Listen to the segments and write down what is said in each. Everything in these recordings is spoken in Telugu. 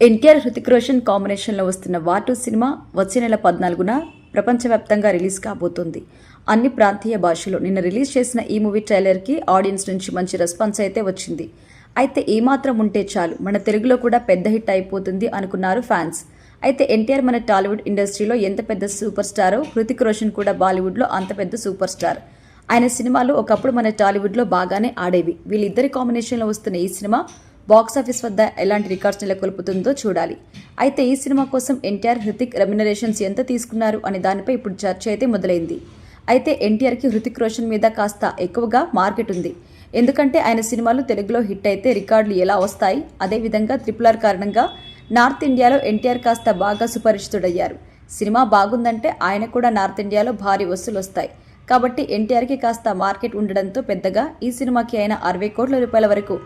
ఎన్టీఆర్ హృతిక్ రోషన్ కాంబినేషన్లో వస్తున్న వార్ 2 సినిమా వచ్చే నెల 14న ప్రపంచవ్యాప్తంగా రిలీజ్ కాబోతుంది. అన్ని ప్రాంతీయ భాషల్లో నిన్న రిలీజ్ చేసిన ఈ మూవీ ట్రైలర్కి ఆడియన్స్ నుంచి మంచి రెస్పాన్స్ అయితే వచ్చింది. అయితే ఏమాత్రం ఉంటే చాలు మన తెలుగులో కూడా పెద్ద హిట్ అయిపోతుంది అనుకున్నారు ఫ్యాన్స్. అయితే ఎన్టీఆర్ మన టాలీవుడ్ ఇండస్ట్రీలో ఎంత పెద్ద సూపర్ స్టారో హృతిక్ రోషన్ కూడా బాలీవుడ్లో అంత పెద్ద సూపర్ స్టార్. ఆయన సినిమాలు ఒకప్పుడు మన టాలీవుడ్లో బాగానే ఆడేవి. వీళ్ళిద్దరి కాంబినేషన్లో వస్తున్న ఈ సినిమా బాక్సాఫీస్ వద్ద ఎలాంటి రికార్డ్స్ నెలకొల్పుతుందో చూడాలి. అయితే ఈ సినిమా కోసం ఎన్టీఆర్ హృతిక్ రెమ్యునరేషన్స్ ఎంత తీసుకున్నారు అనే దానిపై ఇప్పుడు చర్చ అయితే మొదలైంది. అయితే ఎన్టీఆర్కి హృతిక్ రోషన్ మీద కాస్త ఎక్కువగా మార్కెట్ ఉంది. ఎందుకంటే ఆయన సినిమాలు తెలుగులో హిట్ అయితే రికార్డులు ఎలా వస్తాయి. అదేవిధంగా RRR కారణంగా నార్త్ ఇండియాలో ఎన్టీఆర్ కాస్త బాగా సుపరిచితుడయ్యారు. సినిమా బాగుందంటే ఆయన కూడా నార్త్ ఇండియాలో భారీ వసూలు వస్తాయి. కాబట్టి ఎన్టీఆర్కి కాస్త మార్కెట్ ఉండడంతో పెద్దగా ఈ సినిమాకి ఆయన 60 కోట్ల రూపాయల వరకు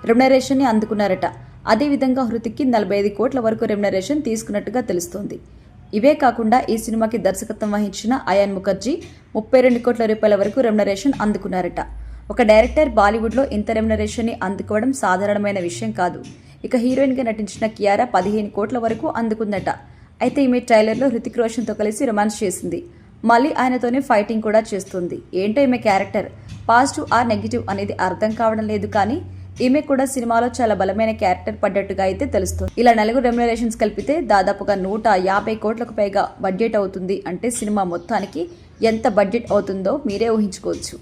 రెమ్యునరేషన్ ని అందుకున్నారట. అదేవిధంగా హృతిక్కి 45 కోట్ల వరకు రెమ్యునరేషన్ తీసుకున్నట్టుగా తెలుస్తోంది. ఇవే కాకుండా ఈ సినిమాకి దర్శకత్వం వహించిన అయాన్ ముఖర్జీ 32 కోట్ల రూపాయల వరకు రెమ్యునరేషన్ అందుకున్నారట. ఒక డైరెక్టర్ బాలీవుడ్లో ఇంత రెమ్యునరేషన్ ని అందుకోవడం సాధారణమైన విషయం కాదు. ఇక హీరోయిన్గా నటించిన కియారా 15 కోట్ల వరకు అందుకుందట. అయితే ఈమె ట్రైలర్లో హృతిక్ రోషన్తో కలిసి రొమాన్స్ చేసింది. మళ్ళీ ఆయనతోనే ఫైటింగ్ కూడా చేస్తుంది. ఏంటో ఈమె క్యారెక్టర్ పాజిటివ్ ఆర్ నెగిటివ్ అనేది అర్థం కావడం లేదు. కానీ ఈమె కూడా సినిమాలో చాలా బలమైన క్యారెక్టర్ పడ్డట్టుగా అయితే తెలుస్తుంది. ఇలా నలుగురు రెమ్యునరేషన్స్ కలిపితే దాదాపుగా 150 కోట్లకు పైగా బడ్జెట్ అవుతుంది. అంటే సినిమా మొత్తానికి ఎంత బడ్జెట్ అవుతుందో మీరే ఊహించుకోవచ్చు.